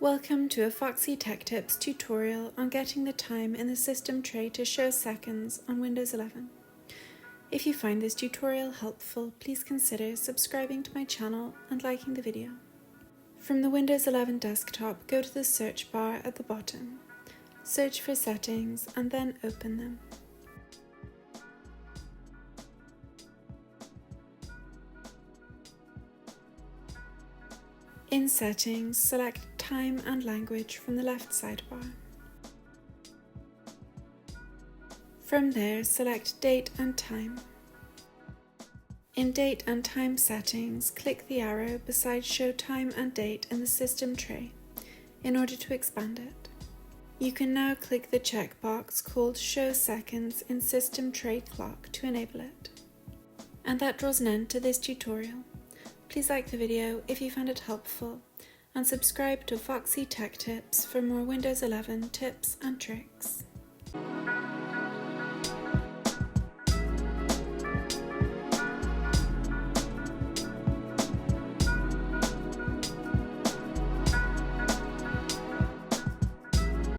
Welcome to a Foxy Tech Tips tutorial on getting the time in the system tray to show seconds on Windows 11. If you find this tutorial helpful, please consider subscribing to my channel and liking the video. From the Windows 11 desktop, go to the search bar at the bottom. Search for settings and then open them. In Settings, select Time and Language from the left sidebar. From there, select Date and Time. In Date and Time settings, click the arrow beside Show Time and Date in the system tray in order to expand it. You can now click the checkbox called Show Seconds in System Tray Clock to enable it. And that draws an end to this tutorial. Please like the video if you found it helpful and subscribe to Foxy Tech Tips for more Windows 11 tips and tricks.